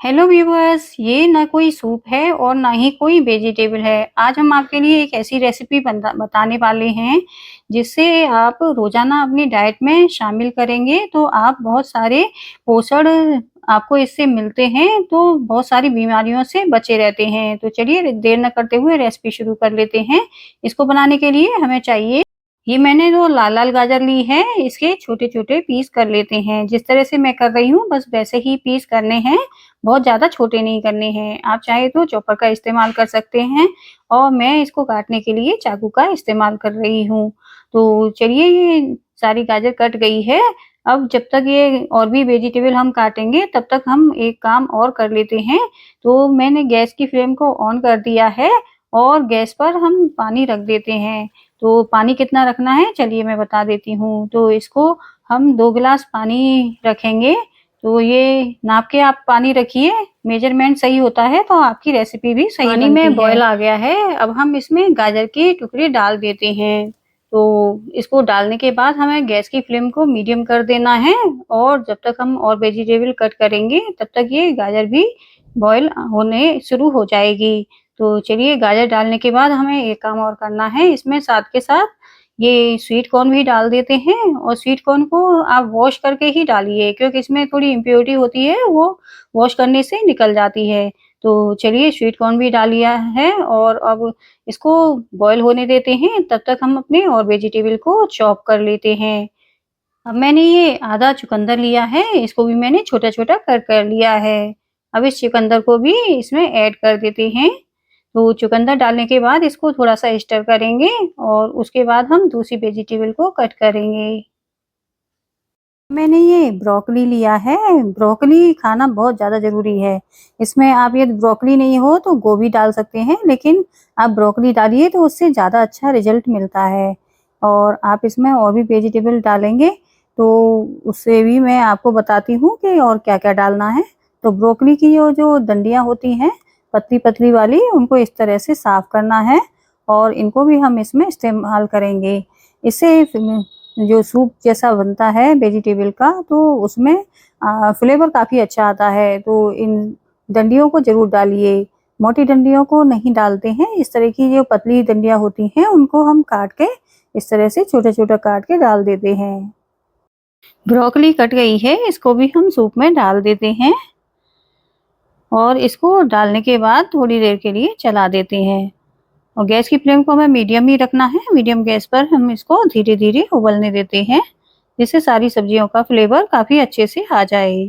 Hello viewers, ये ना कोई सूप है और ना ही कोई वेजिटेबल है। आज हम आपके लिए एक ऐसी रेसिपी बताने वाले हैं जिससे आप रोजाना अपनी डाइट में शामिल करेंगे तो आप बहुत सारे पोषण आपको इससे मिलते हैं, तो बहुत सारी बीमारियों से बचे रहते हैं। तो चलिए देर न करते हुए रेसिपी शुरू कर लेते हैं। इसको बनाने के लिए हमें चाहिए, ये मैंने जो लाल-लाल गाजर ली है, इसके छोटे-छोटे पीस कर लेते हैं। जिस तरह से मैं कर रही हूँ बस वैसे ही पीस करने हैं, बहुत ज़्यादा छोटे नहीं करने हैं। आप चाहे तो चॉपर का इस्तेमाल कर सकते हैं और मैं इसको काटने के लिए चाकू का इस्तेमाल कर रही हूँ। तो चलिए ये सारी गाजर कट गई है। अब जब तक ये और भी वेजिटेबल हम काटेंगे तब तक हम एक काम और कर लेते हैं। तो मैंने गैस की फ्लेम को ऑन कर दिया है और गैस पर हम पानी रख देते हैं। तो पानी कितना रखना है चलिए मैं बता देती हूँ। तो इसको हम 2 गिलास पानी रखेंगे, तो ये नाप के आप पानी रखिए, मेजरमेंट सही होता है तो आपकी रेसिपी भी सही बनती है। पानी में बॉयल आ गया है, अब हम इसमें गाजर के टुकड़े डाल देते हैं। तो इसको डालने के बाद हमें गैस की फ्लेम को मीडियम कर देना है और जब तक हम और वेजिटेबल कट करेंगे तब तक ये गाजर भी बॉयल होने शुरू हो जाएगी। तो चलिए गाजर डालने के बाद हमें एक काम और करना है, इसमें साथ के साथ ये स्वीट कॉर्न भी डाल देते हैं और स्वीट कॉर्न को आप वॉश करके ही डालिए क्योंकि इसमें थोड़ी इम्प्योरिटी होती है, वो वॉश करने से निकल जाती है। तो चलिए स्वीट कॉर्न भी डाल लिया है और अब इसको बॉयल होने देते हैं, तब तक हम अपने और वेजिटेबल को चॉप कर लेते हैं। अब मैंने ये आधा चुकंदर लिया है, इसको भी मैंने छोटा-छोटा कट कर लिया है। अब इस चुकंदर को भी इसमें ऐड कर देते हैं। तो चुकंदर डालने के बाद इसको थोड़ा-सा स्टर करेंगे और उसके बाद हम दूसरी वेजिटेबल को कट करेंगे। मैंने ये ब्रोकली लिया है, ब्रोकली खाना बहुत ज़्यादा ज़रूरी है। इसमें आप यदि ब्रोकली नहीं हो तो गोभी डाल सकते हैं, लेकिन आप ब्रोकली डालिए तो उससे ज़्यादा अच्छा रिज़ल्ट मिलता है। और आप इसमें और भी वेजिटेबल डालेंगे तो उससे भी मैं आपको बताती हूँ कि और क्या-क्या डालना है। तो ब्रोकली की जो डंडियाँ होती हैं, पतली-पतली वाली, उनको इस तरह से साफ़ करना है और इनको भी हम इसमें इस्तेमाल करेंगे। इससे जो सूप जैसा बनता है वेजिटेबल का तो उसमें फ्लेवर काफ़ी अच्छा आता है। तो इन डंडियों को ज़रूर डालिए, मोटी डंडियों को नहीं डालते हैं। इस तरह की जो पतली डंडियाँ होती हैं उनको हम काट के इस तरह से छोटा-छोटा काट के डाल देते हैं। ब्रोकली कट गई है, इसको भी हम सूप में डाल देते हैं और इसको डालने के बाद थोड़ी देर के लिए चला देते हैं। और गैस की फ्लेम को हमें मीडियम ही रखना है। मीडियम गैस पर हम इसको धीरे-धीरे उबलने देते हैं, जिससे सारी सब्जियों का फ्लेवर काफ़ी अच्छे से आ जाए।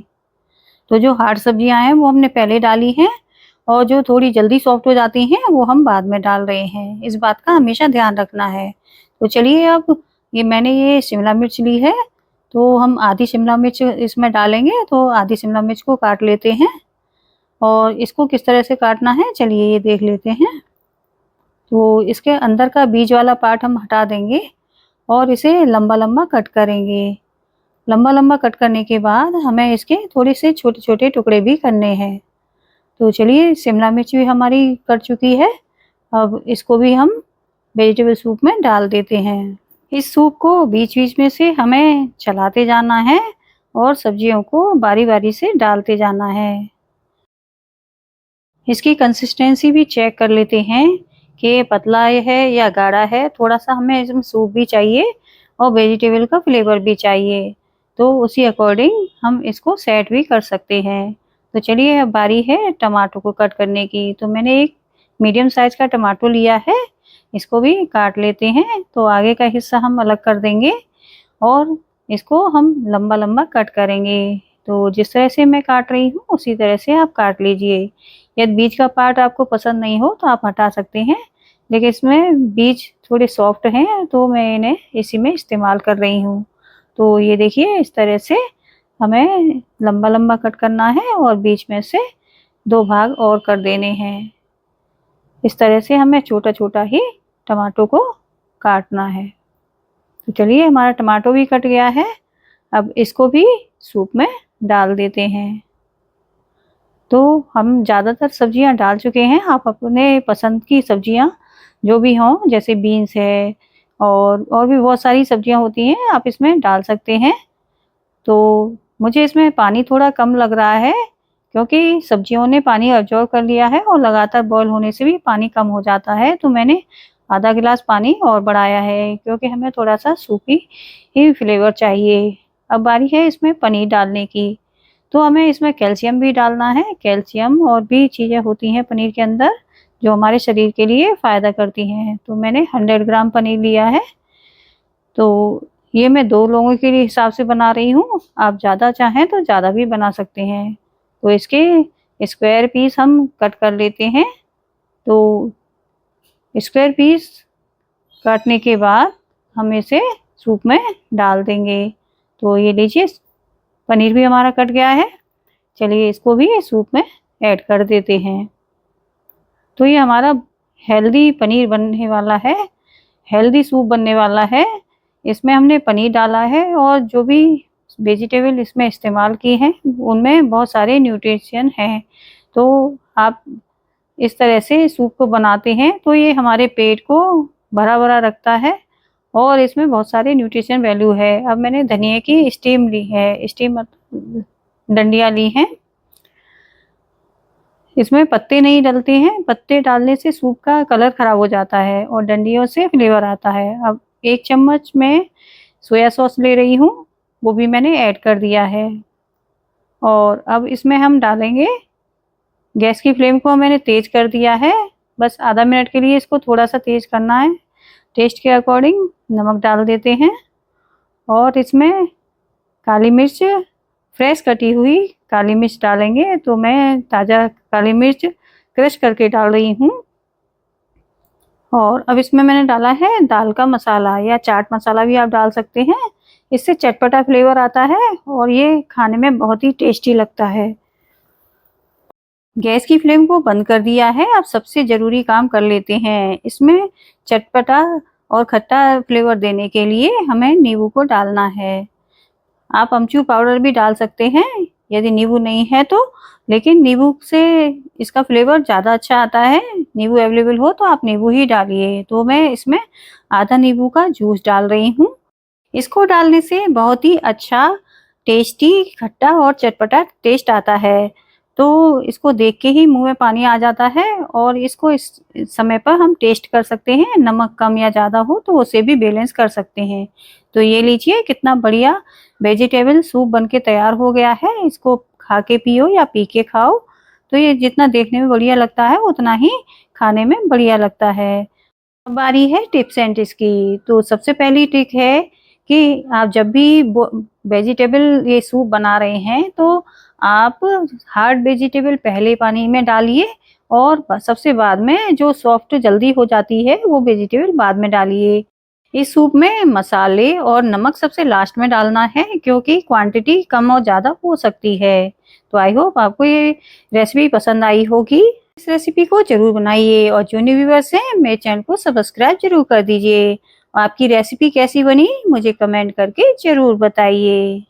तो जो हार्ड सब्जियाँ हैं वो हमने पहले डाली हैं और जो थोड़ी जल्दी सॉफ्ट हो जाती हैं वो हम बाद में डाल रहे हैं। इस बात का हमेशा ध्यान रखना है। तो चलिए अब मैंने ये शिमला मिर्च ली है, तो हम आधी शिमला मिर्च इसमें डालेंगे, तो आधी शिमला मिर्च को काट लेते हैं और इसको किस तरह से काटना है चलिए ये देख लेते हैं। तो इसके अंदर का बीज वाला पार्ट हम हटा देंगे और इसे लंबा-लंबा कट करेंगे। लंबा-लंबा कट करने के बाद हमें इसके थोड़े से छोटे-छोटे टुकड़े भी करने हैं। तो चलिए शिमला मिर्च भी हमारी कट चुकी है। अब इसको भी हम वेजिटेबल सूप में डाल देते हैं। इस सूप को बीच-बीच में से हमें चलाते जाना है और सब्जियों को बारी-बारी से डालते जाना है। इसकी कंसिस्टेंसी भी चेक कर लेते हैं कि पतला है या गाढ़ा है। थोड़ा-सा हमें इसमें सूप भी चाहिए और वेजिटेबल का फ्लेवर भी चाहिए। तो उसी अकॉर्डिंग हम इसको सेट भी कर सकते हैं। तो चलिए अब बारी है टमाटर को कट करने की। तो मैंने एक मीडियम साइज़ का टमाटर लिया है, इसको भी काट लेते हैं। तो आगे का हिस्सा हम अलग कर देंगे और इसको हम लंबा-लंबा कट करेंगे। तो जिस तरह से मैं काट रही हूँ उसी तरह से आप काट लीजिए। यदि बीच का पार्ट आपको पसंद नहीं हो तो आप हटा सकते हैं, लेकिन इसमें बीज थोड़े सॉफ्ट हैं तो मैं इन्हें इसी में इस्तेमाल कर रही हूँ। तो ये देखिए इस तरह से हमें लंबा-लंबा कट करना है और बीच में से 2 भाग और कर देने हैं। इस तरह से हमें छोटा-छोटा ही टमाटर को काटना है। तो चलिए हमारा टमाटर भी कट गया है, अब इसको भी सूप में डाल देते हैं। तो हम ज़्यादातर सब्जियां डाल चुके हैं, आप अपने पसंद की सब्जियां जो भी हों जैसे बीन्स है और भी बहुत सारी सब्जियां होती हैं आप इसमें डाल सकते हैं। तो मुझे इसमें पानी थोड़ा कम लग रहा है क्योंकि सब्जियों ने पानी अब्जॉर्ब कर लिया है और लगातार बॉयल होने से भी पानी कम हो जाता है। तो मैंने आधा गिलास पानी और बढ़ाया है, क्योंकि हमें थोड़ा-सा सूपी ही फ्लेवर चाहिए। अब बारी है इसमें पनीर डालने की। तो हमें इसमें कैल्शियम भी डालना है। कैल्शियम और भी चीज़ें होती हैं पनीर के अंदर, जो हमारे शरीर के लिए फ़ायदा करती हैं। तो मैंने 100 ग्राम पनीर लिया है। तो ये मैं 2 लोगों के लिए हिसाब से बना रही हूँ। आप ज़्यादा चाहें तो ज़्यादा भी बना सकते हैं। तो इसके स्क्वायर पीस हम कट कर लेते हैं। तो स्क्वायर पीस काटने के बाद हम इसे सूप में डाल देंगे। तो ये लीजिए, पनीर भी हमारा कट गया है। चलिए इसको भी सूप में ऐड कर देते हैं। तो ये हमारा हेल्दी पनीर बनने वाला है, हेल्दी सूप बनने वाला है। इसमें हमने पनीर डाला है और जो भी वेजिटेबल इसमें इस्तेमाल की हैं, उनमें बहुत सारे न्यूट्रिशन हैं। तो आप इस तरह से सूप को बनाते हैं तो ये हमारे पेट को भरा-भरा रखता है और इसमें बहुत सारे न्यूट्रिशन वैल्यू है। अब मैंने धनिया की स्टीम ली है, स्टीम डंडियाँ ली हैं। इसमें पत्ते नहीं डलते हैं, पत्ते डालने से सूप का कलर खराब हो जाता है और डंडियों से फ्लेवर आता है। अब 1 चम्मच मैं सोया सॉस ले रही हूँ, वो भी मैंने ऐड कर दिया है। और अब इसमें हम डालेंगे, गैस की फ्लेम को मैंने तेज़ कर दिया है। बस आधा मिनट के लिए इसको थोड़ा-सा तेज़ करना है। टेस्ट के अकॉर्डिंग नमक डाल देते हैं और इसमें काली मिर्च, फ्रेश कटी हुई काली मिर्च डालेंगे। तो मैं ताज़ा काली मिर्च क्रश करके डाल रही हूँ। और अब इसमें मैंने डाला है दाल का मसाला या चाट मसाला भी आप डाल सकते हैं। इससे चटपटा फ्लेवर आता है और ये खाने में बहुत ही टेस्टी लगता है। गैस की फ्लेम को बंद कर दिया है। अब सबसे ज़रूरी काम कर लेते हैं। इसमें चटपटा और खट्टा फ्लेवर देने के लिए हमें नींबू को डालना है। आप अमचूर पाउडर भी डाल सकते हैं यदि नींबू नहीं है तो, लेकिन नींबू से इसका फ्लेवर ज़्यादा अच्छा आता है। नींबू अवेलेबल हो तो आप नींबू ही डालिए। तो मैं इसमें आधा नींबू का जूस डाल रही हूँ। इसको डालने से बहुत ही अच्छा, टेस्टी, खट्टा और चटपटा टेस्ट आता है। तो इसको देख के ही मुँह में पानी आ जाता है और इसको इस समय पर हम टेस्ट कर सकते हैं। नमक कम या ज़्यादा हो तो उसे भी बैलेंस कर सकते हैं। तो ये लीजिए, कितना बढ़िया वेजिटेबल सूप बनके तैयार हो गया है। इसको खा के पियो या पी के खाओ। तो ये जितना देखने में बढ़िया लगता है उतना ही खाने में बढ़िया लगता है। अब बारी है टिप्स एंड ट्रिक्स की। तो सबसे पहली ट्रिक है कि आप जब भी वेजिटेबल ये सूप बना रहे हैं तो आप हार्ड वेजिटेबल पहले पानी में डालिए और सबसे बाद में जो सॉफ्ट जल्दी हो जाती है वो वेजिटेबल बाद में डालिए। इस सूप में मसाले और नमक सबसे लास्ट में डालना है, क्योंकि क्वांटिटी कम और ज़्यादा हो सकती है। तो आई होप आपको ये रेसिपी पसंद आई होगी। इस रेसिपी को ज़रूर बनाइए और जो न्यू व्यूअर्स हैं मेरे चैनल को सब्सक्राइब ज़रूर कर दीजिए। आपकी रेसिपी कैसी बनी मुझे कमेंट करके ज़रूर बताइए।